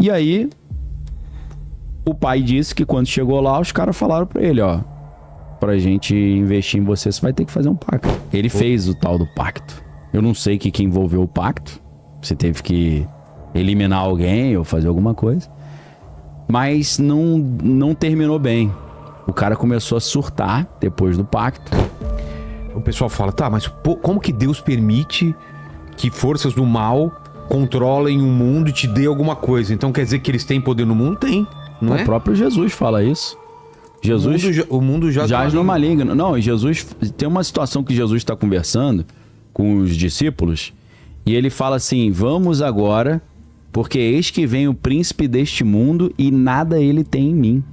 E aí, o pai disse que quando chegou lá, os caras falaram pra ele, ó, pra gente investir em você, você vai ter que fazer um pacto. Ele fez o tal do pacto. Eu não sei o que envolveu o pacto. Você teve que eliminar alguém ou fazer alguma coisa. Mas não terminou bem. O cara começou a surtar depois do pacto. O pessoal fala, tá, mas como que Deus permite que forças do mal controlem o mundo e te dê alguma coisa? Então quer dizer que eles têm poder no mundo? Tem, não é? O próprio Jesus fala isso. Jesus, o mundo jaz no maligno. Não, e Jesus... Tem uma situação que Jesus está conversando com os discípulos e ele fala assim, vamos agora, porque eis que vem o príncipe deste mundo e nada ele tem em mim.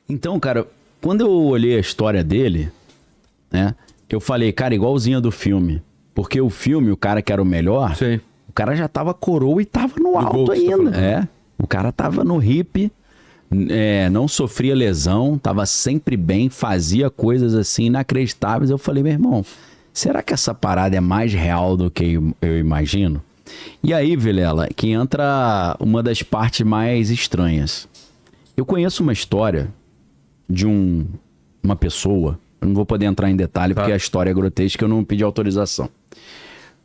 Então, cara, quando eu olhei a história dele, né, eu falei, cara, igualzinha do filme. Porque o filme, o cara que era o melhor, Sim. o cara já tava coroa e tava no alto ainda. O cara tava no hippie, não sofria lesão, tava sempre bem, fazia coisas assim inacreditáveis. Eu falei, meu irmão, será que essa parada é mais real do que eu imagino? E aí, Vilela, que entra uma das partes mais estranhas. Eu conheço uma história de uma pessoa, eu não vou poder entrar em detalhe porque a história é grotesca, eu não pedi autorização.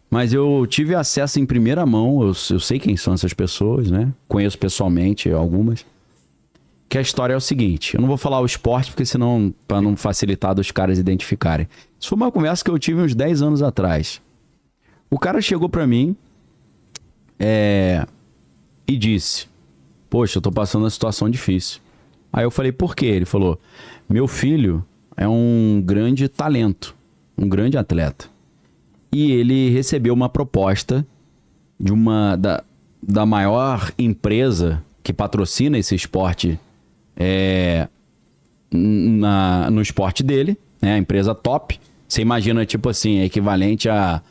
Mas eu tive acesso em primeira mão, eu sei quem são essas pessoas, né? Conheço pessoalmente algumas. Que a história é o seguinte, eu não vou falar o esporte porque senão, para não facilitar dos caras identificarem. Isso foi uma conversa que eu tive uns 10 anos atrás. O cara chegou pra mim e disse, poxa, eu tô passando uma situação difícil. Aí eu falei, por quê? Ele falou, meu filho é um grande talento, um grande atleta. E ele recebeu uma proposta de da maior empresa que patrocina esse esporte no esporte dele, né? A empresa top. Você imagina, tipo assim, é equivalente a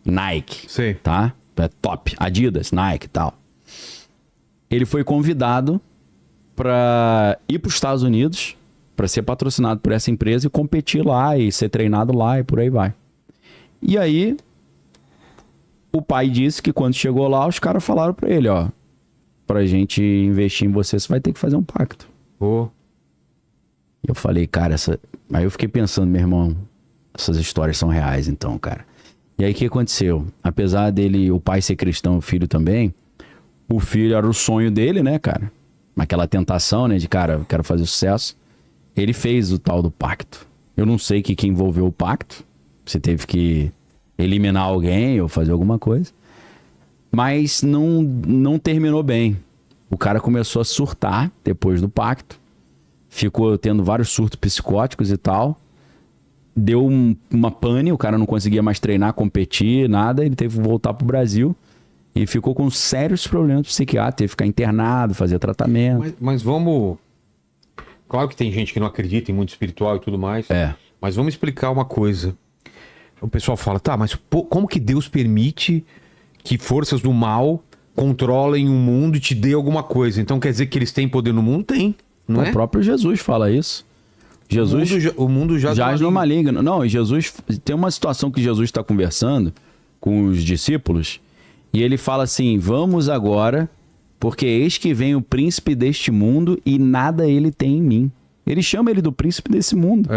Nike, Sim. tá? É top. Adidas, Nike e tal. Ele foi convidado para ir para os Estados Unidos, para ser patrocinado por essa empresa e competir lá e ser treinado lá e por aí vai. E aí, o pai disse que quando chegou lá, os caras falaram pra ele, ó, pra gente investir em você, você vai ter que fazer um pacto. Eu falei, cara, aí eu fiquei pensando, meu irmão, essas histórias são reais então, cara. E aí o que aconteceu? Apesar dele, o pai ser cristão, o filho também, o filho era o sonho dele, né, cara? Aquela tentação, né, de cara, eu quero fazer sucesso. Ele fez o tal do pacto. Eu não sei o que envolveu o pacto. Você teve que eliminar alguém ou fazer alguma coisa. Mas não terminou bem. O cara começou a surtar depois do pacto. Ficou tendo vários surtos psicóticos e tal. Deu uma pane, o cara não conseguia mais treinar, competir, nada. Ele teve que voltar pro Brasil. E ficou com sérios problemas psiquiátricos. Teve que ficar internado, fazer tratamento. Mas vamos... Claro que tem gente que não acredita em mundo espiritual e tudo mais. Mas vamos explicar uma coisa. O pessoal fala, tá, mas como que Deus permite que forças do mal controlem o mundo e te dê alguma coisa? Então quer dizer que eles têm poder no mundo? Tem, não é? O próprio Jesus fala isso. Jesus, o mundo jaz no maligno. Não, Jesus... Tem uma situação que Jesus está conversando com os discípulos e ele fala assim, vamos agora, porque eis que vem o príncipe deste mundo e nada ele tem em mim. Ele chama ele do príncipe desse mundo.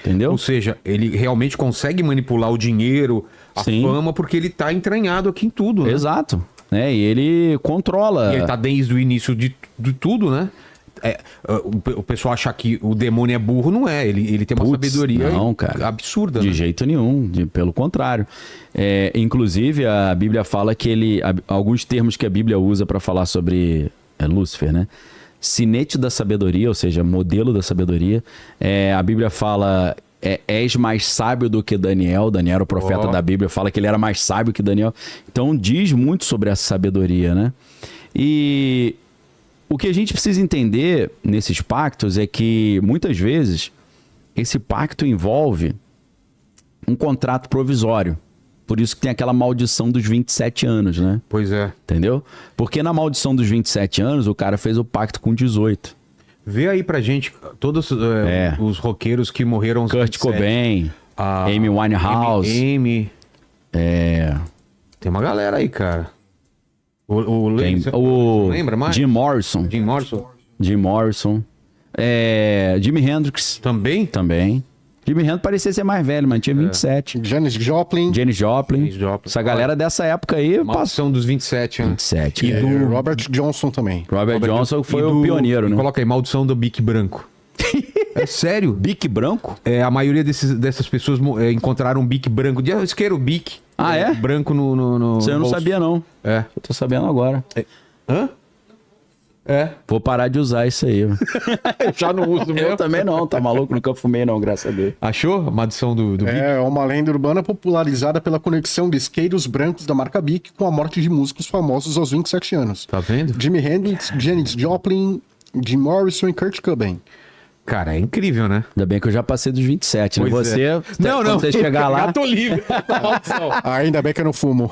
Entendeu? Ou seja, ele realmente consegue manipular o dinheiro, a fama, porque ele tá entranhado aqui em tudo, né? Exato. E ele controla. E ele tá desde o início de tudo, né? O pessoal achar que o demônio é burro, não é. Ele tem uma sabedoria absurda. De né? jeito nenhum, pelo contrário. Inclusive, a Bíblia fala que alguns termos que a Bíblia usa para falar sobre Lúcifer, né? Sinete da sabedoria, ou seja, modelo da sabedoria. A Bíblia fala, és mais sábio do que Daniel. Daniel era o profeta da Bíblia, fala que ele era mais sábio que Daniel. Então diz muito sobre essa sabedoria, né? E o que a gente precisa entender nesses pactos é que, muitas vezes, esse pacto envolve um contrato provisório. Por isso que tem aquela maldição dos 27 anos, né? Pois é. Entendeu? Porque na maldição dos 27 anos, o cara fez o pacto com 18. Vê aí pra gente todos os roqueiros que morreram aos Kurt 27. Cobain, Amy Winehouse. Amy. Tem uma galera aí, cara. O lembra mais? Jim Morrison. Jim Morrison. Jim Morrison. Jimi Hendrix. Também? Também. Jimi Hendrix parecia ser mais velho, mas tinha 27. Janis Joplin. Janis Joplin. Essa galera dessa época aí... Maldição dos 27, né? 27. E do Robert Johnson também. Robert Johnson foi o pioneiro, né? Coloca aí, Maldição do Bic Branco. É sério? Bic branco? A maioria dessas pessoas encontraram um bic branco. De isqueiro Bic. Ah, é? Branco no Você eu não bolso. sabia, não. É. Eu tô sabendo agora. Hã? Vou parar de usar isso aí. Eu já não uso mesmo. Eu também não, tá maluco? Nunca fumei não, graças a Deus. Achou? A maldição do Bic? É uma lenda urbana popularizada pela conexão de isqueiros brancos da marca Bic com a morte de músicos famosos aos 27 anos. Tá vendo? Jimi Hendrix, Janis Joplin, Jim Morrison e Kurt Cobain. Cara, é incrível, né? Ainda bem que eu já passei dos 27, né? Pois Você, Não, quando você chegar lá... Já tô livre. Maldição. Ainda bem que eu não fumo.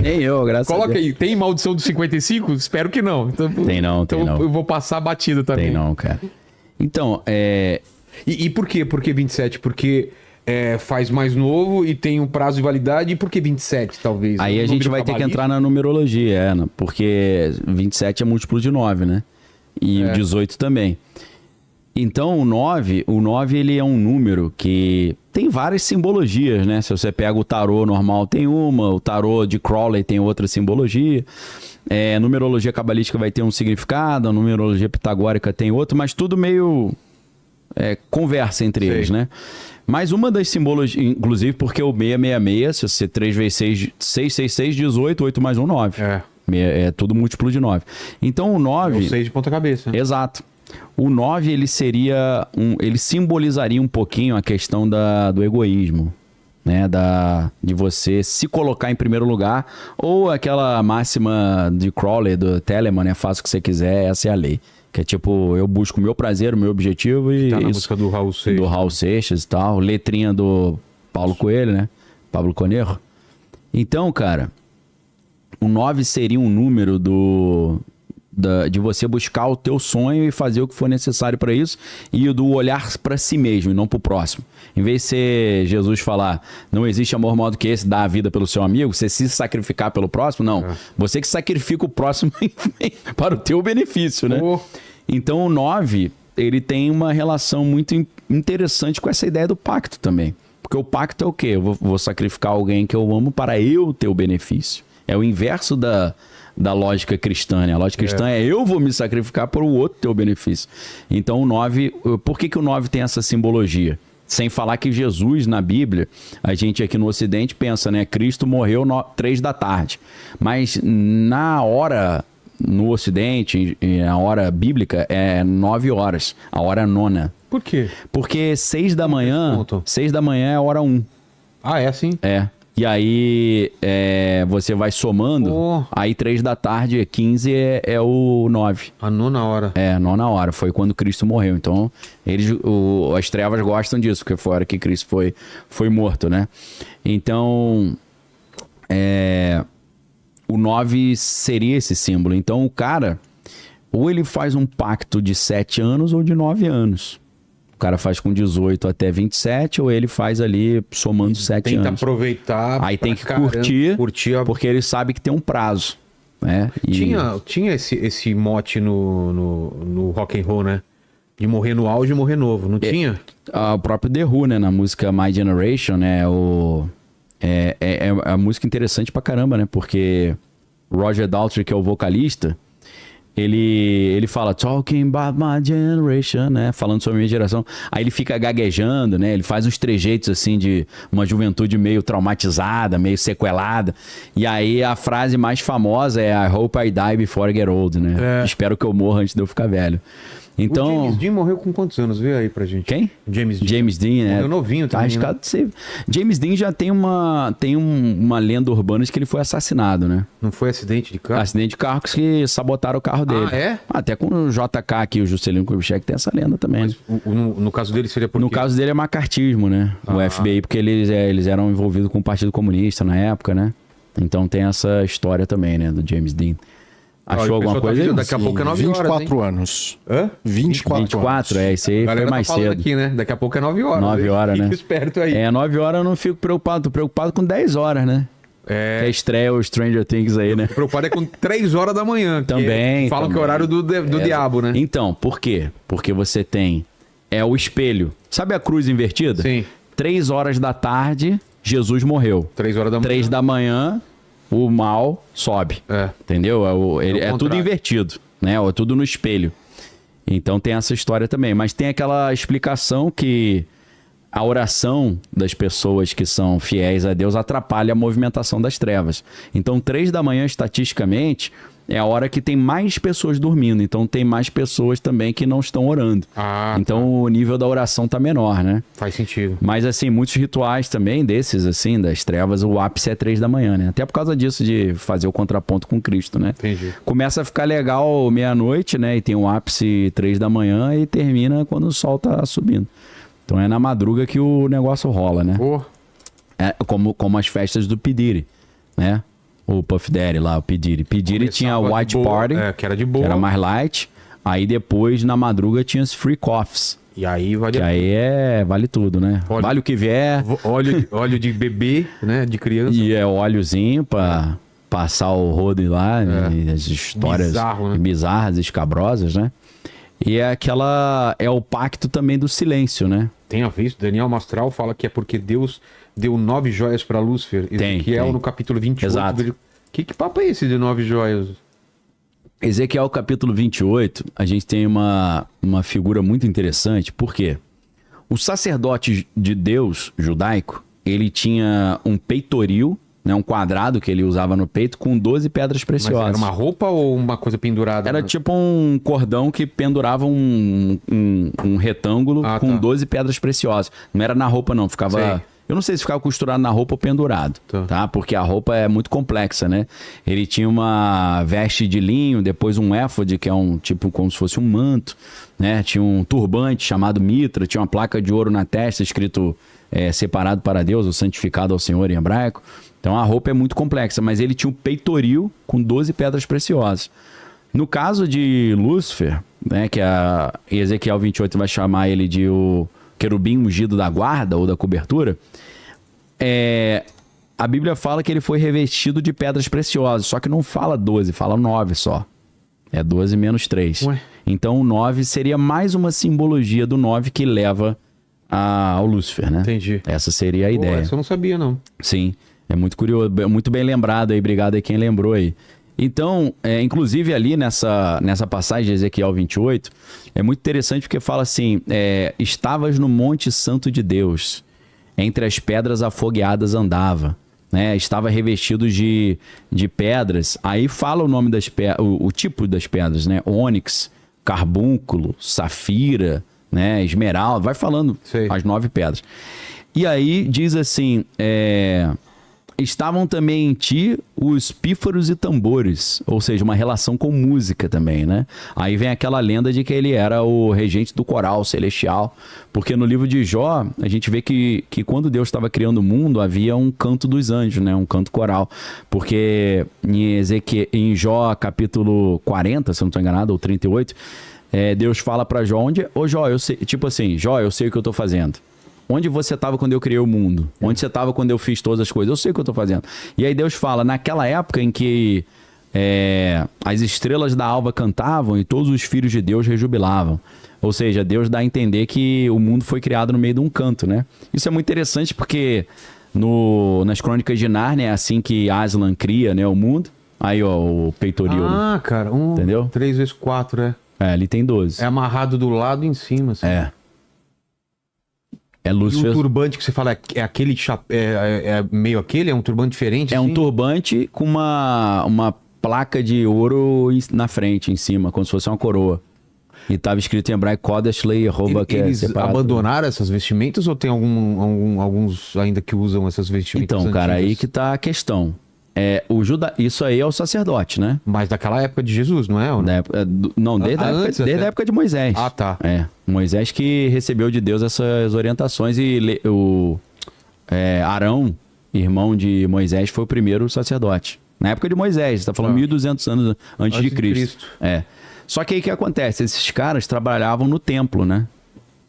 Nem eu, graças a Coloca Deus. aí, tem maldição dos 55? Espero que não. Então, Tem não. Eu vou passar batido também. Tem não, cara. Então, E por quê? Por que 27? Porque faz mais novo e tem um prazo de validade. E por que 27, talvez? aí a gente vai ter que entrar na numerologia, porque 27 é múltiplo de 9, né? E o 18 também. Então, o 9 ele é um número que tem várias simbologias, né? Se você pega o tarô normal, tem uma. O tarô de Crowley tem outra simbologia. A numerologia cabalística vai ter um significado. A numerologia pitagórica tem outro. Mas tudo meio conversa entre eles, né? Mas uma das simbologias, inclusive porque o 666, se você 3 vezes 6, 666, 18, 8 mais 1, 9. É tudo múltiplo de 9. Então, o 9... É o 6 de ponta cabeça. Exato. O 9, ele seria ele simbolizaria um pouquinho a questão do egoísmo, né? De você se colocar em primeiro lugar, ou aquela máxima de Crowley, do Telemann, né? Faça o que você quiser, essa é a lei. Que é tipo, eu busco o meu prazer, o meu objetivo e... Tá na música do Raul Seixas. Do Raul Seixas e tal. Letrinha do Paulo Coelho, né? Pablo Conejo. Então, cara, o 9 seria um número de você buscar o teu sonho e fazer o que for necessário para isso, e do olhar para si mesmo e não para o próximo. Em vez de ser Jesus falar, não existe amor maior do que esse, dar a vida pelo seu amigo, você se sacrificar pelo próximo, não. Você que sacrifica o próximo para o teu benefício, né? Então o 9, ele tem uma relação muito interessante com essa ideia do pacto também. Porque o pacto é o quê? Eu vou sacrificar alguém que eu amo para eu ter o benefício. É o inverso da lógica cristã, né? A lógica cristã é eu vou me sacrificar para o outro ter o benefício. Então o 9, por que o 9 tem essa simbologia? Sem falar que Jesus, na Bíblia, a gente aqui no Ocidente pensa, né? Cristo morreu 3 da tarde. Mas na hora, no Ocidente, a hora bíblica é 9 horas, a hora nona. Por quê? Porque 6 da manhã é a hora 1. Ah, é assim? É. E aí você vai somando, aí 3 da tarde, 15 é o 9. A nona hora. A nona hora, foi quando Cristo morreu. Então, as trevas gostam disso, porque foi a hora que Cristo foi morto, né? Então, o 9 seria esse símbolo. Então, o cara, ou ele faz um pacto de 7 anos ou de 9 anos. O cara faz com 18 até 27, ou ele faz ali somando 7 anos. Tenta aproveitar. Aí tem que curtir porque ele sabe que tem um prazo, né? Tinha esse mote no rock and roll, né? De morrer no auge e morrer novo, não tinha? O próprio The Who, né? Na música My Generation, né? É a música interessante pra caramba, né? Porque Roger Daltrey, que é o vocalista... Ele fala, talking about my generation, né? Falando sobre a minha geração. Aí ele fica gaguejando, né? Ele faz uns trejeitos, assim, de uma juventude meio traumatizada, meio sequelada. E aí a frase mais famosa é I hope I die before I get old, né? Espero que eu morra antes de eu ficar velho. Então... O James Dean morreu com quantos anos? Vê aí pra gente. Quem? James Dean. James Dean, né? Morreu novinho também. Tá arriscado de ser. James Dean já tem uma lenda urbana de que ele foi assassinado, né? Não foi acidente de carro? Acidente de carro que sabotaram o carro dele. Ah, é? Até com o JK aqui, o Juscelino Kubitschek, tem essa lenda também. Mas no caso dele seria por quê? No caso dele é macartismo, né? O FBI, porque eles eram envolvidos com o Partido Comunista na época, né? Então tem essa história também, né? Do James Dean. Achou alguma coisa aí? Daqui a pouco é 9 horas, 24 anos. Hã? 24 anos. Esse aí foi mais cedo. Aqui, né? Daqui a pouco é 9 horas. 9 horas, né? Fica esperto aí. 9 horas eu não fico preocupado. Tô preocupado com 10 horas, né? Que é estreia o Stranger Things aí, né? Preocupado é com 3 horas da manhã. Também. Falam que é o horário do diabo, né? Então, por quê? Porque você tem... É o espelho. Sabe a cruz invertida? Sim. 3 horas da tarde, Jesus morreu. 3 horas da manhã. 3 da manhã, o mal sobe. Entendeu? É tudo invertido, né? É tudo no espelho. Então tem essa história também. Mas tem aquela explicação que a oração das pessoas que são fiéis a Deus atrapalha a movimentação das trevas. Então 3 da manhã, estatisticamente, é a hora que tem mais pessoas dormindo. Então tem mais pessoas também que não estão orando. Então o nível da oração tá menor, né? Faz sentido. Mas assim, muitos rituais também desses, assim, das trevas, o ápice é 3 da manhã, né? Até por causa disso de fazer o contraponto com Cristo, né? Entendi. Começa a ficar legal meia-noite, né? E tem um ápice 3 da manhã e termina quando o sol tá subindo. Então é na madruga que o negócio rola, né? É como as festas do P. Diddy, né? O Puff Daddy lá, o P. Diddy. P. Diddy tinha a White Party, que era de boa. que era mais light. Aí depois, na madruga, tinha os Free Coffs. E aí vale... Que aí vale tudo, né? Vale o que vier. Óleo de bebê, né? De criança. E é óleozinho pra passar o rodo lá. E as histórias bizarras, escabrosas, né? E é o pacto também do silêncio, né? Tem a ver isso. Daniel Mastral fala que é porque Deus deu 9 joias para Lúcifer. Ezequiel no capítulo 28. Exato. Que papo é esse de 9 joias? Ezequiel capítulo 28, a gente tem uma figura muito interessante. Por quê? O sacerdote de Deus judaico, ele tinha um peitoril, né, um quadrado que ele usava no peito com 12 pedras preciosas. Mas era uma roupa ou uma coisa pendurada? Era tipo um cordão que pendurava um retângulo com 12 pedras preciosas. Não era na roupa não, ficava... Sei. Eu não sei se ficava costurado na roupa ou pendurado, tá? Porque a roupa é muito complexa, né? Ele tinha uma veste de linho, depois um éfode, que é um tipo como se fosse um manto, né? Tinha um turbante chamado mitra, tinha uma placa de ouro na testa escrito separado para Deus, ou santificado ao Senhor em hebraico. Então a roupa é muito complexa, mas ele tinha um peitoril com 12 pedras preciosas. No caso de Lúcifer, né, que a Ezequiel 28 vai chamar ele de o querubim ungido da guarda ou da cobertura, a Bíblia fala que ele foi revestido de pedras preciosas, só que não fala 12, fala 9 só. É 12 menos 3. Ué? Então o 9 seria mais uma simbologia do 9 que leva ao Lúcifer, né? Entendi. Essa seria a ideia. Essa eu não sabia, não. Sim, é muito curioso, muito bem lembrado aí, obrigado aí quem lembrou aí. Então, inclusive ali nessa passagem de Ezequiel 28, é muito interessante porque fala assim, estavas no monte santo de Deus, entre as pedras afogueadas andava, né? Estava revestido de pedras, aí fala o nome das pedras, o tipo das pedras, né? Ônix, carbúnculo, safira, né? Esmeralda, vai falando as 9 pedras. E aí diz assim, estavam também em ti os pífaros e tambores, ou seja, uma relação com música também, né? Aí vem aquela lenda de que ele era o regente do coral celestial, porque no livro de Jó, a gente vê que quando Deus estava criando o mundo, havia um canto dos anjos, né? Um canto coral, porque em Jó capítulo 40, se eu não estou enganado, ou 38, Deus fala para Jó, Jó, eu sei, tipo assim, Jó, eu sei o que eu estou fazendo. Onde você estava quando eu criei o mundo? Onde você estava quando eu fiz todas as coisas? Eu sei o que eu estou fazendo. E aí Deus fala, naquela época em que as estrelas da alva cantavam e todos os filhos de Deus rejubilavam. Ou seja, Deus dá a entender que o mundo foi criado no meio de um canto, né? Isso é muito interessante porque nas Crônicas de Nárnia é assim que Aslan cria, né, o mundo. Aí, ó, o peitoril. Ah, cara, entendeu? 3 vezes 4, né? Ali tem 12. É amarrado do lado e em cima, assim. É Lúcifer. E o turbante que você fala é aquele meio aquele? É um turbante diferente? É um turbante com uma placa de ouro na frente, em cima, como se fosse uma coroa. E estava escrito em hebraico Kodesh Lei-Yehovah, que é separado. Eles abandonaram essas vestimentas ou tem alguns ainda que usam essas vestimentas Então, cara, antigas? aí que tá a questão. Isso aí é o sacerdote, né? Mas daquela época de Jesus, não é? Ou não? Desde a época de Moisés. Ah, tá. Moisés que recebeu de Deus essas orientações e Arão, irmão de Moisés, foi o primeiro sacerdote. Na época de Moisés, tá falando 1200 anos antes de Cristo. Só que aí o que acontece? Esses caras trabalhavam no templo, né?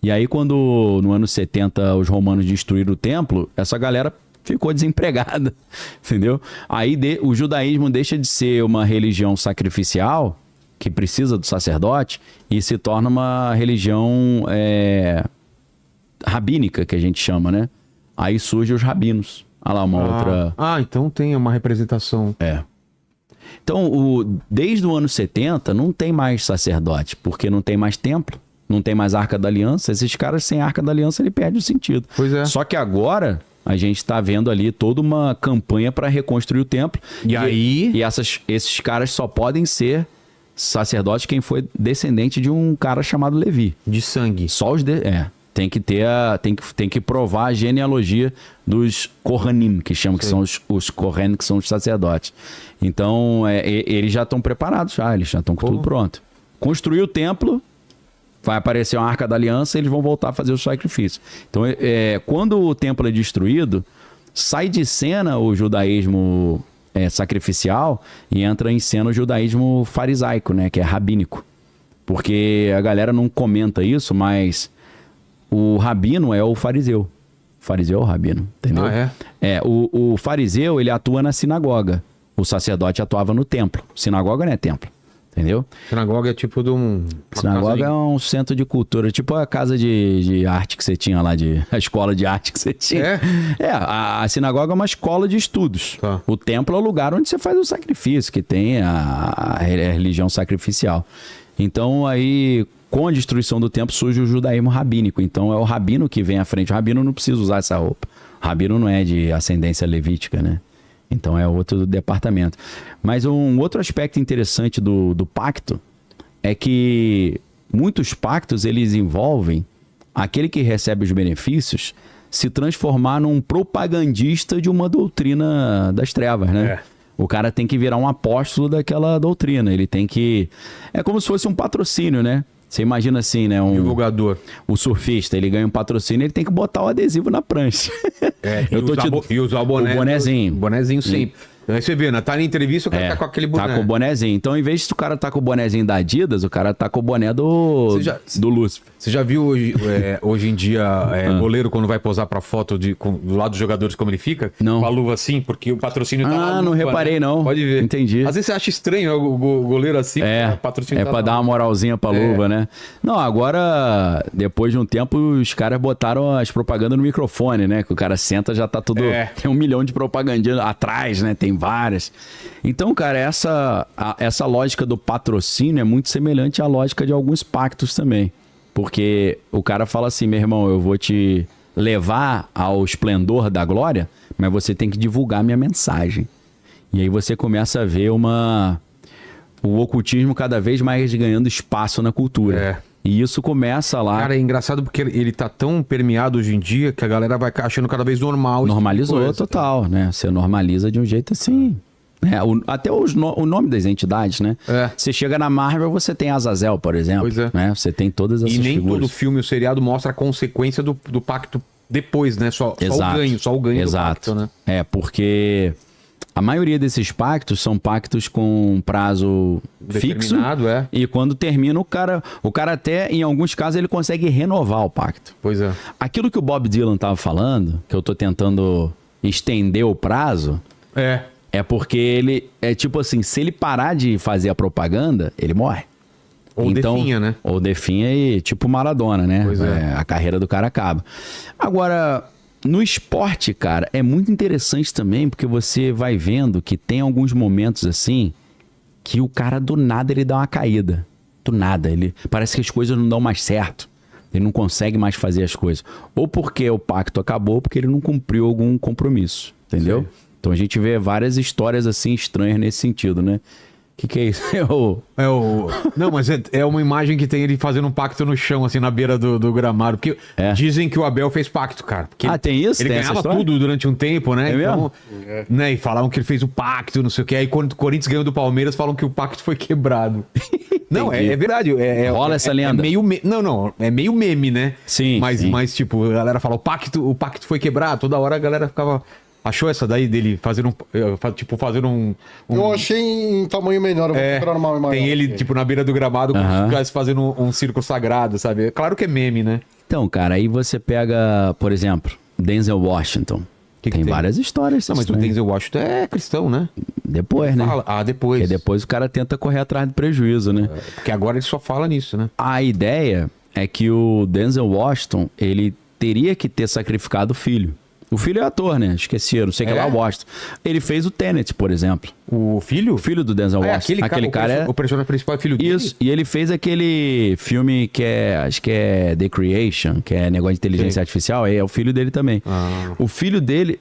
E aí quando no ano 70 os romanos destruíram o templo, essa galera ficou desempregada, entendeu? Aí o judaísmo deixa de ser uma religião sacrificial, que precisa do sacerdote, e se torna uma religião rabínica, que a gente chama, né? Aí surgem os rabinos. Olha lá, uma outra... então tem uma representação. Então, desde o ano 70, não tem mais sacerdote, porque não tem mais templo, não tem mais Arca da Aliança. Esses caras sem Arca da Aliança, ele perde o sentido. Pois é. Só que agora, a gente está vendo ali toda uma campanha para reconstruir o templo. E esses caras só podem ser sacerdotes quem foi descendente de um cara chamado Levi. De sangue. Só os... Tem que ter tem que provar a genealogia dos Kohanim, que chamam, que são os Kohen, que são os sacerdotes. Então, eles já estão preparados, eles já estão com tudo pronto. Construir o templo, vai aparecer uma Arca da Aliança, eles vão voltar a fazer o sacrifício. Então, quando o templo é destruído, sai de cena o judaísmo sacrificial e entra em cena o judaísmo farisaico, né, que é rabínico. Porque a galera não comenta isso, mas... O rabino é o fariseu. O fariseu é o rabino, entendeu? O fariseu, ele atua na sinagoga. O sacerdote atuava no templo. Sinagoga não é templo, entendeu? Sinagoga é tipo de um... Sinagoga é um centro de cultura, tipo a casa de arte que você tinha lá, a escola de arte que você tinha. A sinagoga é uma escola de estudos. Tá. O templo é o lugar onde você faz o sacrifício, que tem a religião sacrificial. Então, aí... Com a destruição do templo surge o judaísmo rabínico. Então é o rabino que vem à frente. O rabino não precisa usar essa roupa. O rabino não é de ascendência levítica, né? Então é outro departamento. Mas um outro aspecto interessante do pacto é que muitos pactos eles envolvem aquele que recebe os benefícios se transformar num propagandista de uma doutrina das trevas, né? O cara tem que virar um apóstolo daquela doutrina. Ele tem que... É como se fosse um patrocínio, né? Você imagina assim, né? Divulgador. O surfista, ele ganha um patrocínio, ele tem que botar o adesivo na prancha. E usar o boné. O bonezinho. O bonezinho sempre. Aí você vê, né? Tá na entrevista, o cara tá com aquele boné. Tá com o bonezinho. Então, em vez de o cara tá com o bonezinho da Adidas, o cara tá com o boné do Lúcifer. Você já viu hoje em dia goleiro quando vai posar pra foto do lado dos jogadores como ele fica? Não. Com a luva assim, porque o patrocínio tá na luva, não reparei, né? não. Pode ver. Entendi. Às vezes você acha estranho o goleiro assim, o patrocínio tá pra dar uma moralzinha pra luva, né? Não, agora, depois de um tempo, os caras botaram as propagandas no microfone, né? Que o cara senta, já tá tudo... Tem 1 milhão de propagandinhas atrás, né? Tem várias. Então, cara, essa lógica do patrocínio é muito semelhante à lógica de alguns pactos também. Porque o cara fala assim, meu irmão, eu vou te levar ao esplendor da glória, mas você tem que divulgar minha mensagem. E aí você começa a ver o ocultismo cada vez mais ganhando espaço na cultura. E isso começa lá... Cara, é engraçado porque ele tá tão permeado hoje em dia que a galera vai achando cada vez normal. Normalizou total, né? Você normaliza de um jeito assim... até o nome das entidades, né? Você chega na Marvel, você tem Azazel, por exemplo. Pois é. Né? Você tem todas essas figuras. E nem todo filme ou seriado mostra a consequência do pacto depois, né? Só o ganho do pacto, né? Porque a maioria desses pactos são pactos com prazo fixo. E quando termina, o cara até, em alguns casos, ele consegue renovar o pacto. Pois é. Aquilo que o Bob Dylan tava falando, que eu tô tentando estender o prazo... É porque ele... É tipo assim, se ele parar de fazer a propaganda, ele morre. Ou definha, né? Ou definha e tipo Maradona, né? Pois é. A carreira do cara acaba. Agora, no esporte, cara, é muito interessante também, porque você vai vendo que tem alguns momentos assim, que o cara do nada ele dá uma caída. Do nada. Parece que as coisas não dão mais certo. Ele não consegue mais fazer as coisas. Ou porque o pacto acabou, ou porque ele não cumpriu algum compromisso. Entendeu? Sim. Então a gente vê várias histórias assim estranhas nesse sentido, né? Que é isso? Não, mas é uma imagem que tem ele fazendo um pacto no chão, assim, na beira do gramado. Porque dizem que o Abel fez pacto, cara. Porque tem isso? Ele tem ganhava tudo durante um tempo, né? Então, né? E falavam que ele fez o pacto, não sei o quê. Aí quando o Corinthians ganhou do Palmeiras, falam que o pacto foi quebrado. Não, é verdade. Rola essa lenda. Não, é meio meme, né? Sim. Mas, tipo, a galera fala, o pacto foi quebrado. Toda hora a galera ficava... Achou essa daí dele fazendo um... Eu achei em tamanho menor, eu vou procurar numa maior. Tem ele, tipo, na beira do gramado, como se estivesse fazendo um círculo sagrado, sabe? Claro que é meme, né? Então, cara, aí você pega, por exemplo, Denzel Washington. Tem várias histórias. Não, mas o Denzel Washington é cristão, né? Depois, né? Depois. Porque depois o cara tenta correr atrás do prejuízo, né? Porque agora ele só fala nisso, né? A ideia é que o Denzel Washington, ele teria que ter sacrificado o filho. O filho é ator, né? Esqueci, eu não sei o que lá, Washington. Ele fez o Tenet, por exemplo. O filho? O filho do Denzel Washington. Aquele cara é... O personagem principal é filho dele? Isso, e ele fez aquele filme que é, acho que é The Creation, que é negócio de inteligência artificial, é o filho dele também. O filho dele...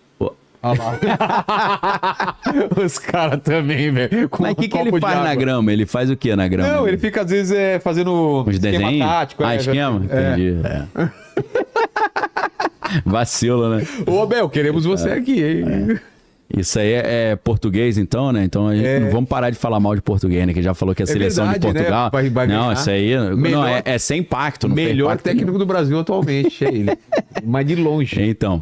Olha lá. Os caras também, velho. Mas o que ele faz na grama? Ele faz o que na grama? Não, ele fica às vezes fazendo uns desenhos tático. Esquema? Entendi. Vacilo, né? Ô, Abel, queremos você aqui, hein? Isso aí é português, então, né? Então a gente não vamos parar de falar mal de português, né? Que já falou que a seleção verdade, de Portugal. Né? Vai não, isso aí melhor, é sem pacto. Não melhor técnico do Brasil atualmente, é ele. Mas de longe. Então.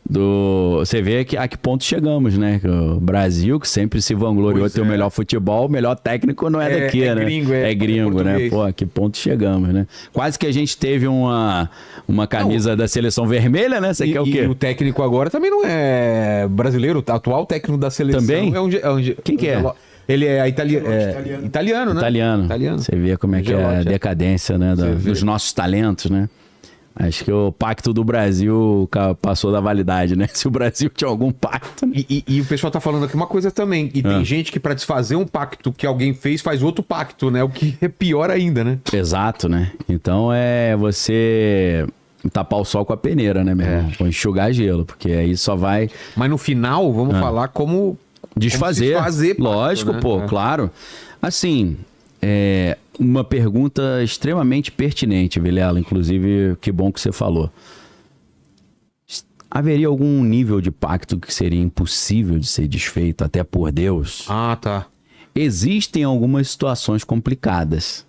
Você vê a que ponto chegamos, né? O Brasil, que sempre se vangloriou de ter o melhor futebol, o melhor técnico não é daqui, né? Gringo, é gringo, né? Pô, a que ponto chegamos, né? Quase que a gente teve uma camisa da seleção vermelha, né? Você quer o quê? E o técnico agora também não é brasileiro, o atual técnico da seleção. Também? Quem que é? Ele é italiano, né? Italiano. Você vê como é que é a decadência, né? Dos nossos talentos, né? Acho que o pacto do Brasil passou da validade, né? Se o Brasil tinha algum pacto. Né? E o pessoal tá falando aqui uma coisa também. E tem gente que, pra desfazer um pacto que alguém fez, faz outro pacto, né? O que é pior ainda, né? Exato, né? Então é você tapar o sol com a peneira, né, meu irmão? Ou enxugar gelo, porque aí só vai. Mas no final, vamos falar como desfazer. Pacto, lógico, né? Pô, claro. Assim. Uma pergunta extremamente pertinente, Vilela, inclusive, que bom que você falou. Haveria algum nível de pacto que seria impossível de ser desfeito até por Deus? Ah, tá. Existem algumas situações complicadas.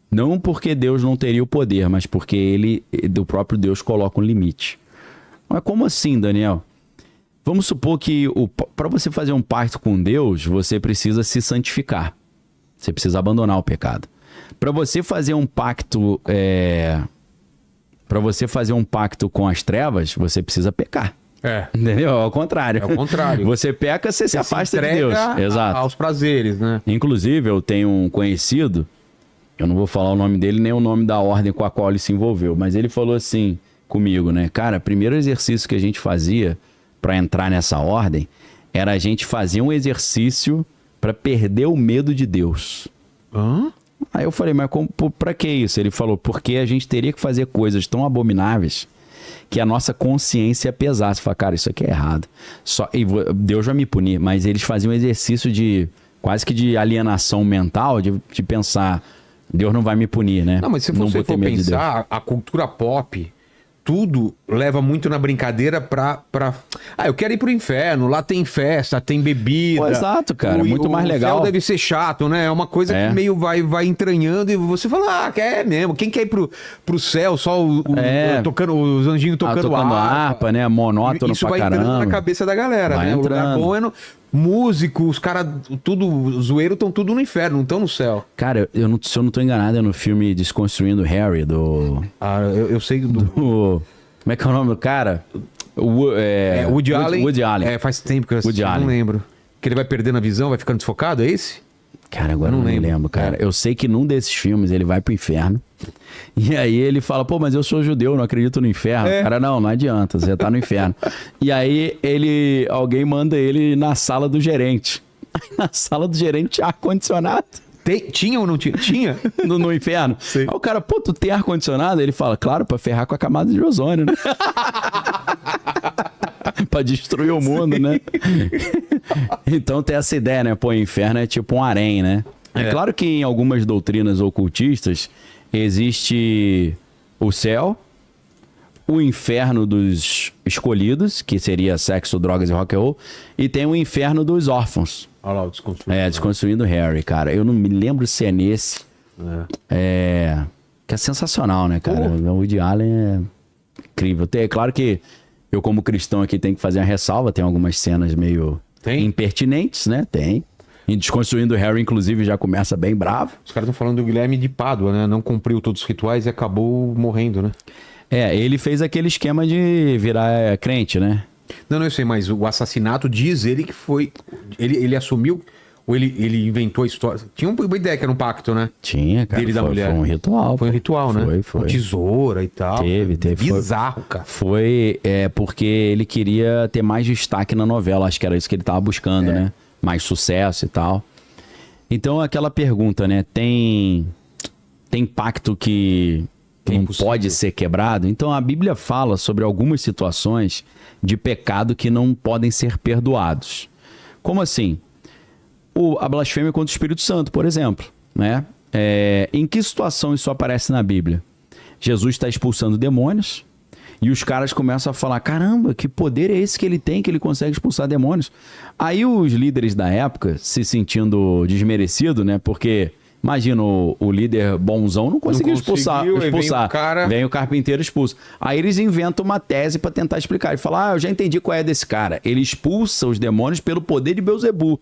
Não porque Deus não teria o poder, mas porque do próprio Deus coloca um limite. Mas como assim, Daniel? Vamos supor que para você fazer um pacto com Deus, você precisa se santificar. Você precisa abandonar o pecado. Para você fazer um pacto, com as trevas, você precisa pecar. Entendeu? Ao contrário. É o contrário. Você peca, você se afasta de Deus. Exato. Aos prazeres, né? Inclusive, eu tenho um conhecido, eu não vou falar o nome dele nem o nome da ordem com a qual ele se envolveu, mas ele falou assim comigo, né? Cara, o primeiro exercício que a gente fazia para entrar nessa ordem era a gente fazer um exercício para perder o medo de Deus. Aí eu falei, mas pra que isso? Ele falou, porque a gente teria que fazer coisas tão abomináveis que a nossa consciência pesasse. Falei, cara, isso aqui é errado. Deus vai me punir. Mas eles faziam um exercício quase que de alienação mental, de pensar, Deus não vai me punir, né? Não, mas se você for pensar, a cultura pop... Tudo leva muito na brincadeira pra... eu quero ir pro inferno, lá tem festa, tem bebida. Pô, exato, cara, muito mais legal. O céu deve ser chato, né? É uma coisa que meio vai entranhando e você fala, quer mesmo. Quem quer ir pro céu, só tocando, os anjinhos tocando harpa, né? Monótono pra caramba. Isso vai entrando na cabeça da galera, né? O lugar bom é músico, os caras, tudo, zoeiro, estão tudo no inferno, não estão no céu. Cara, se eu não tô enganado, é no filme Desconstruindo Harry, do... eu sei do... Como é que é o nome do cara? Woody Allen. Woody Allen. Faz tempo que eu assisti, não lembro. Que ele vai perdendo a visão, vai ficando desfocado, é esse? Cara, agora eu não lembro, cara. Eu sei que num desses filmes ele vai pro inferno. E aí ele fala, pô, mas eu sou judeu, não acredito no inferno. Cara, não adianta, você tá no inferno. E aí alguém manda ele na sala do gerente. Na sala do gerente tinha ar-condicionado. Tinha ou não tinha? Tinha? No inferno. Sim. Aí o cara, pô, tu tem ar-condicionado? Ele fala, claro, pra ferrar com a camada de ozônio, né? Pra destruir o mundo, né? Então tem essa ideia, né? Pô, o inferno é tipo um harém, né? É claro que em algumas doutrinas ocultistas existe o céu, o inferno dos escolhidos, que seria sexo, drogas e rock and roll, e tem o inferno dos órfãos. Olha lá, o Desconstruindo. Desconstruindo Harry, cara. Eu não me lembro se é nesse. Que é sensacional, né, cara? O Woody Allen é incrível. É claro que eu, como cristão aqui, tenho que fazer uma ressalva. Tem algumas cenas meio impertinentes, né? Tem. E Desconstruindo Harry, inclusive, já começa bem bravo. Os caras estão falando do Guilherme de Pádua, né? Não cumpriu todos os rituais e acabou morrendo, né? Ele fez aquele esquema de virar crente, né? Não, eu sei, mas o assassinato diz ele que foi... Ele assumiu... Ou ele inventou a história? Tinha uma ideia que era um pacto, né? Tinha, cara. Dele e da mulher. Foi um ritual. Foi um ritual, né? Foi. Com tesoura e tal. Teve. Bizarro, cara. Foi porque ele queria ter mais destaque na novela. Acho que era isso que ele tava buscando, né? Mais sucesso e tal. Então, aquela pergunta, né? Tem pacto que não pode ser quebrado? Então, a Bíblia fala sobre algumas situações de pecado que não podem ser perdoados. Como assim? A blasfêmia contra o Espírito Santo, por exemplo, né? Em que situação isso aparece na Bíblia? Jesus está expulsando demônios e os caras começam a falar, caramba, que poder é esse que ele tem, que ele consegue expulsar demônios? Aí os líderes da época, se sentindo desmerecido, né? Porque, imagina, o líder bonzão não conseguiu expulsar. Vem o carpinteiro expulso. Aí eles inventam uma tese para tentar explicar. E falam, eu já entendi qual é desse cara. Ele expulsa os demônios pelo poder de Beelzebu.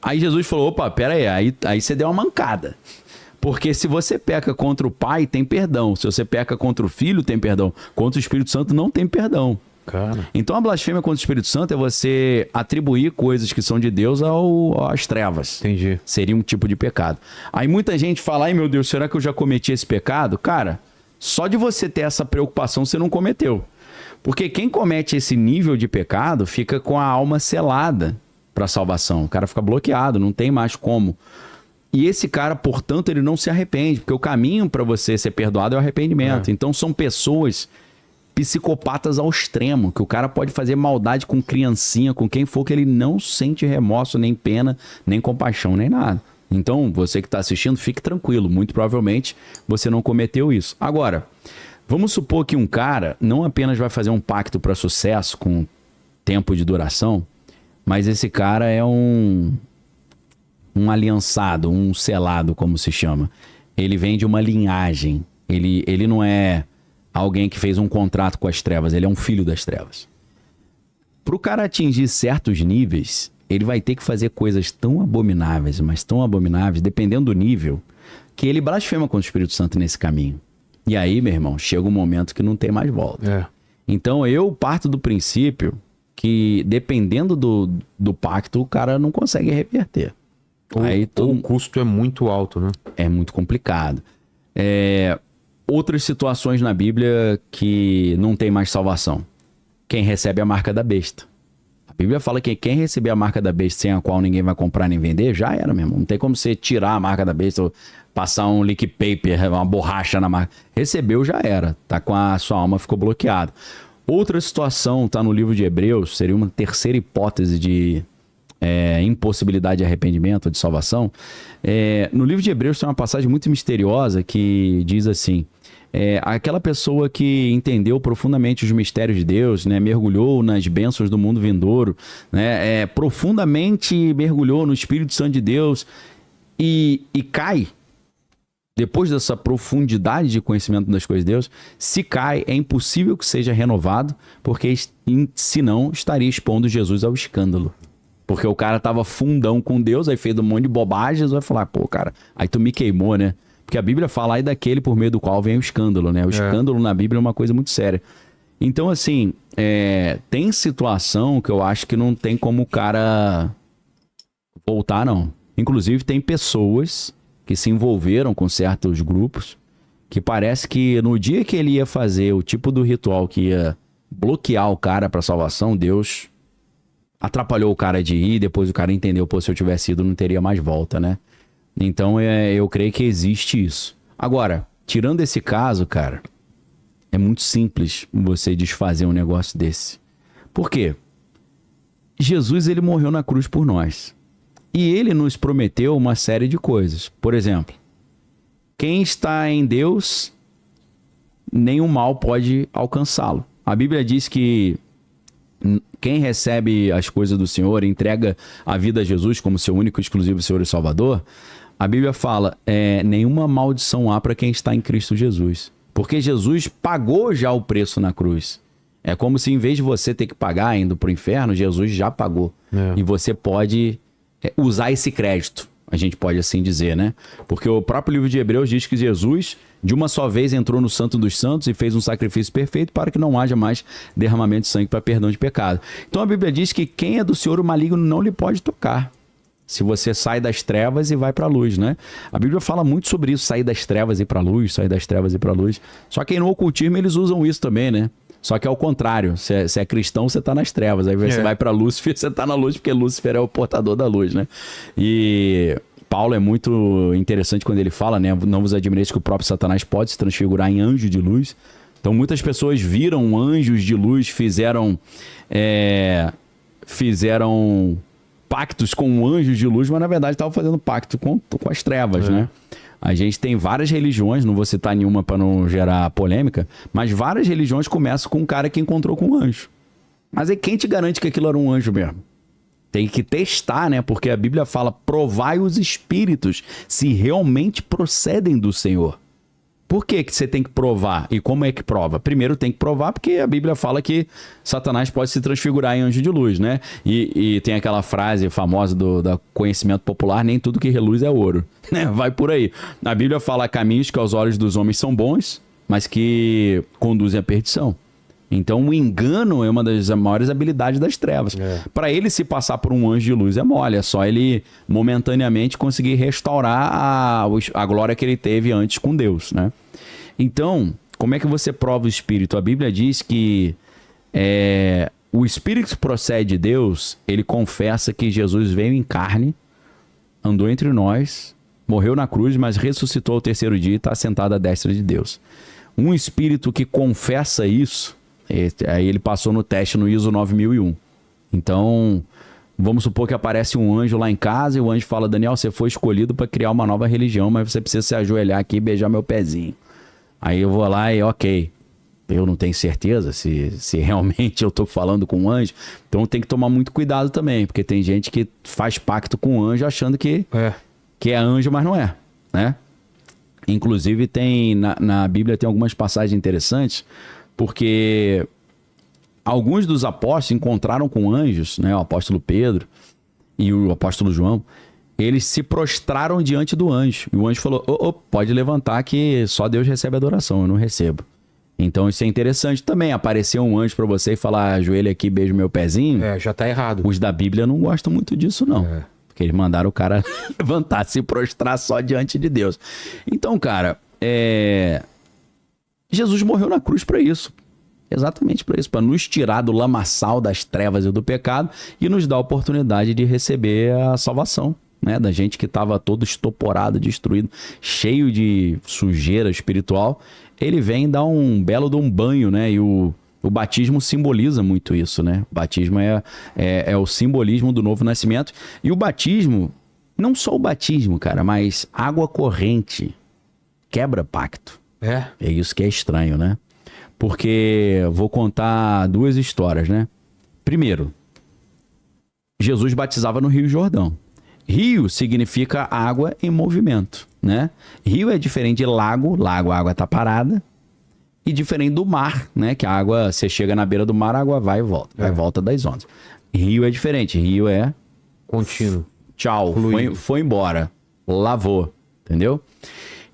Aí Jesus falou, opa, pera aí você deu uma mancada. Porque se você peca contra o pai, tem perdão. Se você peca contra o filho, tem perdão. Contra o Espírito Santo, não tem perdão. Cara. Então a blasfêmia contra o Espírito Santo é você atribuir coisas que são de Deus às trevas. Entendi. Seria um tipo de pecado. Aí muita gente fala, ai meu Deus, será que eu já cometi esse pecado? Cara, só de você ter essa preocupação, você não cometeu. Porque quem comete esse nível de pecado fica com a alma selada para a salvação. O cara fica bloqueado, não tem mais como. E esse cara, portanto, ele não se arrepende, porque o caminho para você ser perdoado é o arrependimento. Então são pessoas psicopatas ao extremo, que o cara pode fazer maldade com criancinha, com quem for, que ele não sente remorso, nem pena, nem compaixão, nem nada. Então, você que está assistindo, fique tranquilo. Muito provavelmente você não cometeu isso. Agora, vamos supor que um cara não apenas vai fazer um pacto para sucesso com tempo de duração, mas esse cara é um aliançado, um selado, como se chama. Ele vem de uma linhagem. Ele não é alguém que fez um contrato com as trevas, ele é um filho das trevas. Para o cara atingir certos níveis, ele vai ter que fazer coisas tão abomináveis, mas tão abomináveis, dependendo do nível, que ele blasfema contra o Espírito Santo nesse caminho. E aí, meu irmão, chega um momento que não tem mais volta. Então eu parto do princípio que, dependendo do pacto, o cara não consegue reverter. O custo é muito alto, né? É muito complicado. Outras situações na Bíblia que não tem mais salvação. Quem recebe a marca da besta. A Bíblia fala que quem receber a marca da besta sem a qual ninguém vai comprar nem vender, já era mesmo. Não tem como você tirar a marca da besta ou passar um lick paper, uma borracha na marca. Recebeu, já era. Tá com a sua alma, ficou bloqueada. Outra situação, tá no livro de Hebreus, seria uma terceira hipótese de impossibilidade de arrependimento, de salvação. No livro de Hebreus tem uma passagem muito misteriosa que diz assim, aquela pessoa que entendeu profundamente os mistérios de Deus, né, mergulhou nas bênçãos do mundo vindouro, né, profundamente mergulhou no Espírito Santo de Deus e cai. Depois dessa profundidade de conhecimento das coisas de Deus, se cai, é impossível que seja renovado, porque senão estaria expondo Jesus ao escândalo. Porque o cara tava fundão com Deus, aí fez um monte de bobagens, vai falar, pô, cara, aí tu me queimou, né? Porque a Bíblia fala aí daquele por meio do qual vem o escândalo, né? O escândalo na Bíblia é uma coisa muito séria. Então, assim, tem situação que eu acho que não tem como o cara voltar, não. Inclusive, tem pessoas que se envolveram com certos grupos que parece que no dia que ele ia fazer o tipo do ritual que ia bloquear o cara para salvação, Deus atrapalhou o cara de ir, depois o cara entendeu, pô, se eu tivesse ido não teria mais volta, né? Então eu creio que existe isso. Agora, tirando esse caso, cara, é muito simples você desfazer um negócio desse. Por quê? Jesus, ele morreu na cruz por nós. E ele nos prometeu uma série de coisas. Por exemplo, quem está em Deus, nenhum mal pode alcançá-lo. A Bíblia diz que quem recebe as coisas do Senhor, entrega a vida a Jesus como seu único e exclusivo Senhor e Salvador, a Bíblia fala, nenhuma maldição há para quem está em Cristo Jesus. Porque Jesus pagou já o preço na cruz. É como se em vez de você ter que pagar indo para o inferno, Jesus já pagou. E você pode usar esse crédito, a gente pode assim dizer, né? Porque o próprio livro de Hebreus diz que Jesus De uma só vez entrou no Santo dos Santos e fez um sacrifício perfeito para que não haja mais derramamento de sangue para perdão de pecado. Então a Bíblia diz que quem é do Senhor, o maligno não lhe pode tocar. Se você sai das trevas e vai para a luz, né? A Bíblia fala muito sobre isso, sair das trevas e ir para a luz, sair das trevas e ir para a luz. Só que aí no ocultismo eles usam isso também, né? Só que é o contrário. Se é cristão, você tá nas trevas. Aí você vai para Lúcifer, você tá na luz, porque Lúcifer é o portador da luz, né? E Paulo é muito interessante quando ele fala, né? Não vos admireis que o próprio Satanás pode se transfigurar em anjo de luz. Então muitas pessoas viram anjos de luz, fizeram pactos com anjos de luz, mas na verdade estavam fazendo pacto com as trevas, né? A gente tem várias religiões, não vou citar nenhuma para não gerar polêmica, mas várias religiões começam com um cara que encontrou com um anjo. Mas aí quem te garante que aquilo era um anjo mesmo? Tem que testar, né? Porque a Bíblia fala, provai os espíritos se realmente procedem do Senhor. Por que você tem que provar? E como é que prova? Primeiro tem que provar porque a Bíblia fala que Satanás pode se transfigurar em anjo de luz, né? E tem aquela frase famosa do conhecimento popular, nem tudo que reluz é ouro, né? Vai por aí. A Bíblia fala caminhos que aos olhos dos homens são bons, mas que conduzem à perdição. Então o engano é uma das maiores habilidades das trevas. Para ele se passar por um anjo de luz é mole, é só ele momentaneamente conseguir restaurar a glória que ele teve antes com Deus, né? Então, como é que você prova o Espírito? A Bíblia diz que o Espírito que procede de Deus, ele confessa que Jesus veio em carne, andou entre nós, morreu na cruz, mas ressuscitou ao terceiro dia e está sentado à destra de Deus. Um Espírito que confessa isso, aí ele passou no teste no ISO 9001. Então, vamos supor que aparece um anjo lá em casa e o anjo fala, Daniel, você foi escolhido para criar uma nova religião, mas você precisa se ajoelhar aqui e beijar meu pezinho. Aí eu vou lá e ok, eu não tenho certeza se realmente eu tô falando com um anjo, então tem que tomar muito cuidado também, porque tem gente que faz pacto com um anjo achando que é anjo, mas não é, né? Inclusive tem na Bíblia tem algumas passagens interessantes, porque alguns dos apóstolos encontraram com anjos, né? O apóstolo Pedro e o apóstolo João, eles se prostraram diante do anjo. E o anjo falou, pode levantar que só Deus recebe adoração, eu não recebo. Então isso é interessante também, aparecer um anjo para você e falar, ajoelha aqui, beijo meu pezinho. Já tá errado. Os da Bíblia não gostam muito disso, não. Porque eles mandaram o cara levantar, se prostrar só diante de Deus. Então, cara, Jesus morreu na cruz para isso. Exatamente para isso, para nos tirar do lamaçal das trevas e do pecado e nos dar a oportunidade de receber a salvação, né? Da gente que estava todo estoporado, destruído, cheio de sujeira espiritual. Ele vem dar um belo de um banho, né? E o batismo simboliza muito isso, né? O batismo é o simbolismo do novo nascimento. E o batismo, não só o batismo, cara, mas água corrente quebra pacto. É isso que é estranho, né? Porque vou contar duas histórias, né? Primeiro, Jesus batizava no Rio Jordão. Rio significa água em movimento, né? Rio é diferente de lago, a água tá parada. E diferente do mar, né? Que a água, você chega na beira do mar, a água vai e volta. Vai e volta das ondas. Rio é diferente. Rio é contínuo. Tchau. Foi embora. Lavou. Entendeu?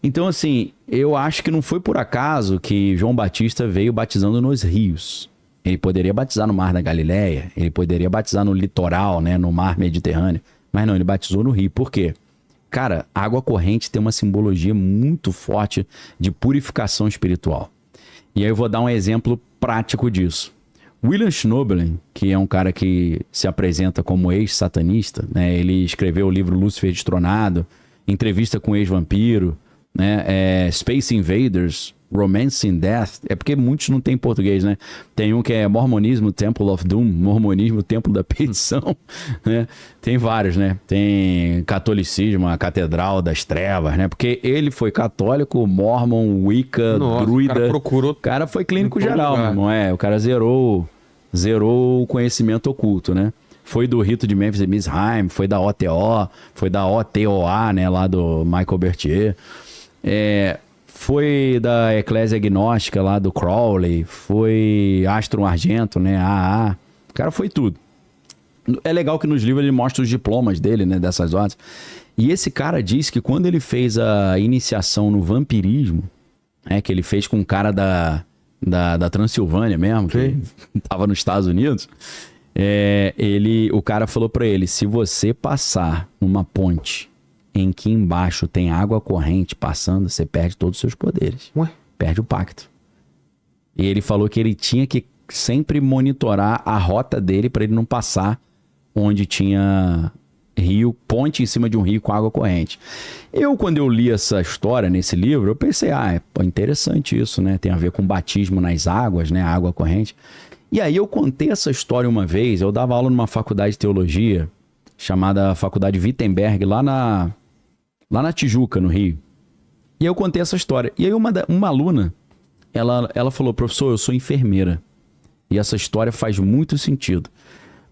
Então, assim, eu acho que não foi por acaso que João Batista veio batizando nos rios. Ele poderia batizar no Mar da Galileia. Ele poderia batizar no litoral, né? No Mar Mediterrâneo. Mas não, ele batizou no rio. Por quê? Cara, a água corrente tem uma simbologia muito forte de purificação espiritual. E aí eu vou dar um exemplo prático disso. William Schnoebelen, que é um cara que se apresenta como ex-satanista, né? Ele escreveu o livro Lúcifer Destronado, Entrevista com Ex-Vampiro, né? Space Invaders, Romancing Death. É porque muitos não tem português, né? Tem um que é Mormonismo, Temple of Doom, Mormonismo, Templo da Perdição, né? Tem vários, né? Tem Catolicismo, a Catedral das Trevas, né? Porque ele foi católico, Mormon, Wicca, druida. O cara foi clínico geral, não é? O cara zerou o conhecimento oculto, né? Foi do rito de Memphis e Misraim, foi da OTO, foi da OTOA, né? Lá do Michael Berthier. Foi da Eclésia Gnóstica lá do Crowley, foi Astro Argento, né? AA. O cara foi tudo. É legal que nos livros ele mostra os diplomas dele, né? Dessas ordens. E esse cara diz que quando ele fez a iniciação no vampirismo, que ele fez com um cara da Transilvânia mesmo, que tava nos Estados Unidos. O cara falou pra ele, se você passar numa ponte em que embaixo tem água corrente passando, você perde todos os seus poderes. Ué? Perde o pacto. E ele falou que ele tinha que sempre monitorar a rota dele para ele não passar onde tinha ponte em cima de um rio com água corrente. Quando eu li essa história nesse livro, eu pensei, interessante isso, né? Tem a ver com batismo nas águas, né? A água corrente. E aí eu contei essa história uma vez, eu dava aula numa faculdade de teologia, chamada Faculdade Wittenberg, lá na Tijuca, no Rio. E aí eu contei essa história. E aí uma aluna, ela falou, professor, eu sou enfermeira. E essa história faz muito sentido.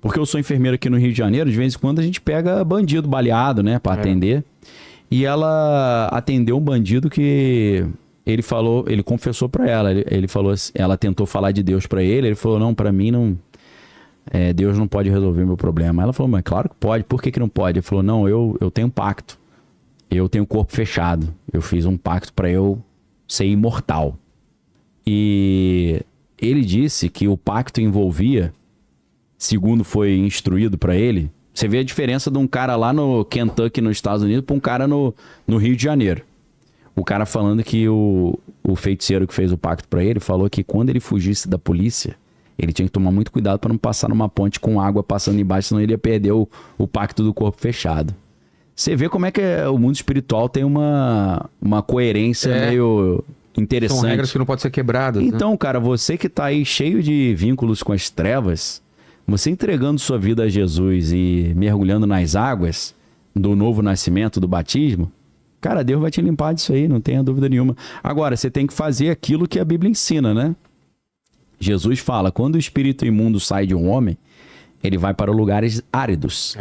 Porque eu sou enfermeira aqui no Rio de Janeiro, de vez em quando a gente pega bandido baleado, né, pra atender. E ela atendeu um bandido que ele confessou pra ela, ele falou assim, ela tentou falar de Deus pra ele falou, não, pra mim não, Deus não pode resolver meu problema. Ela falou, mas claro que pode, por que não pode? Ele falou, não, eu tenho um pacto, eu tenho o corpo fechado, eu fiz um pacto pra eu ser imortal. E ele disse que o pacto envolvia, segundo foi instruído pra ele, você vê a diferença de um cara lá no Kentucky, nos Estados Unidos, pra um cara no Rio de Janeiro. O cara falando que o feiticeiro que fez o pacto pra ele falou que quando ele fugisse da polícia, ele tinha que tomar muito cuidado pra não passar numa ponte com água passando embaixo, senão ele ia perder o pacto do corpo fechado. Você vê como é que o mundo espiritual tem uma coerência meio interessante. São regras que não podem ser quebradas. Então, né? cara, você que tá aí cheio de vínculos com as trevas, você entregando sua vida a Jesus e mergulhando nas águas do novo nascimento, do batismo, cara, Deus vai te limpar disso aí, não tenha dúvida nenhuma. Agora, você tem que fazer aquilo que a Bíblia ensina, né? Jesus fala, quando o espírito imundo sai de um homem, ele vai para lugares áridos.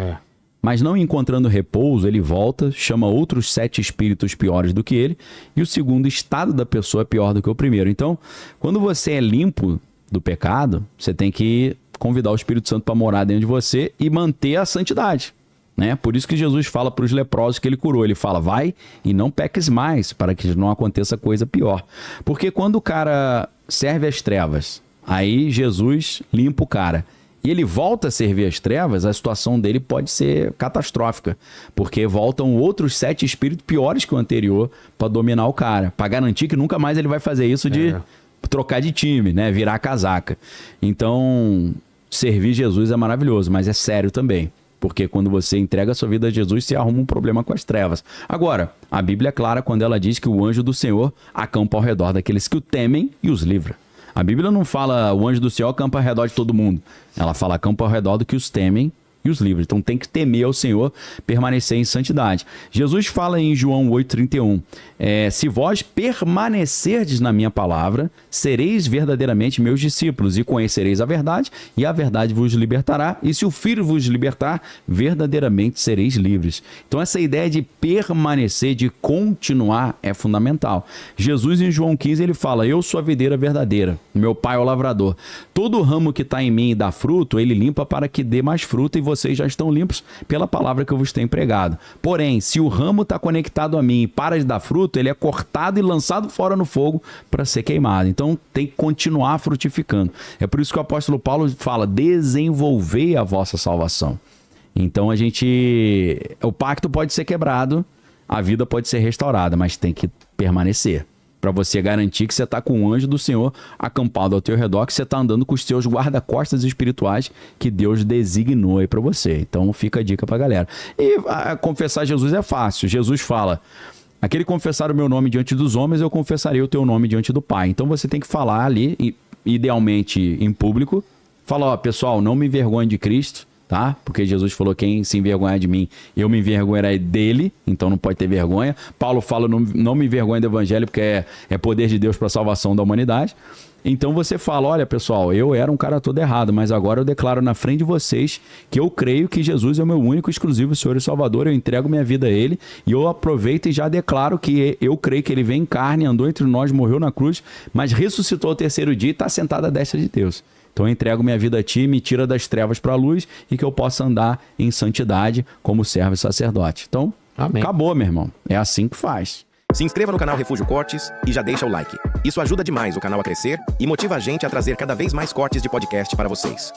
Mas não encontrando repouso, ele volta, chama outros 7 espíritos piores do que ele, e o segundo estado da pessoa é pior do que o primeiro. Então, quando você é limpo do pecado, você tem que convidar o Espírito Santo para morar dentro de você e manter a santidade, né? Por isso que Jesus fala para os leprosos que ele curou, ele fala, vai e não peques mais, para que não aconteça coisa pior. Porque quando o cara serve as trevas, aí Jesus limpa o cara, e ele volta a servir as trevas, a situação dele pode ser catastrófica, porque voltam outros 7 espíritos piores que o anterior para dominar o cara, para garantir que nunca mais ele vai fazer isso de trocar de time, né? Virar a casaca. Então, servir Jesus é maravilhoso, mas é sério também. Porque quando você entrega a sua vida a Jesus, você arruma um problema com as trevas. Agora, a Bíblia é clara quando ela diz que o anjo do Senhor acampa ao redor daqueles que o temem e os livra. A Bíblia não fala o anjo do Senhor acampa ao redor de todo mundo. Ela fala acampa ao redor do que os temem e os livra. Então tem que temer ao Senhor, permanecer em santidade. Jesus fala em João 8,31, se vós permanecerdes na minha palavra, sereis verdadeiramente meus discípulos e conhecereis a verdade vos libertará, e se o Filho vos libertar, verdadeiramente sereis livres. Então essa ideia de permanecer, de continuar é fundamental. Jesus em João 15 ele fala, eu sou a videira verdadeira, meu pai é o lavrador. Todo ramo que está em mim e dá fruto, ele limpa para que dê mais fruto e vocês já estão limpos pela palavra que eu vos tenho pregado. Porém, se o ramo está conectado a mim e para de dar fruto, ele é cortado e lançado fora no fogo para ser queimado. Então, tem que continuar frutificando. É por isso que o apóstolo Paulo fala, desenvolvei a vossa salvação. Então, o pacto pode ser quebrado, a vida pode ser restaurada, mas tem que permanecer. Para você garantir que você está com o anjo do Senhor acampado ao teu redor, que você está andando com os teus guarda-costas espirituais que Deus designou aí para você. Então fica a dica para a galera. E confessar Jesus é fácil. Jesus fala, aquele confessar o meu nome diante dos homens, eu confessarei o teu nome diante do Pai. Então você tem que falar ali, idealmente em público, falar, pessoal, não me envergonhe de Cristo, tá? Porque Jesus falou, quem se envergonhar de mim, eu me envergonharei dele, então não pode ter vergonha. Paulo fala, não me envergonhe do evangelho, porque é poder de Deus para a salvação da humanidade. Então você fala, olha pessoal, eu era um cara todo errado, mas agora eu declaro na frente de vocês que eu creio que Jesus é o meu único, exclusivo Senhor e Salvador, eu entrego minha vida a Ele, e eu aproveito e já declaro que eu creio que Ele veio em carne, andou entre nós, morreu na cruz, mas ressuscitou ao terceiro dia e está sentado à destra de Deus. Então eu entrego minha vida a ti, me tira das trevas para a luz e que eu possa andar em santidade como servo e sacerdote. Então, Amém. Acabou, meu irmão. É assim que faz. Se inscreva no canal Refúgio Cortes e já deixa o like. Isso ajuda demais o canal a crescer e motiva a gente a trazer cada vez mais cortes de podcast para vocês.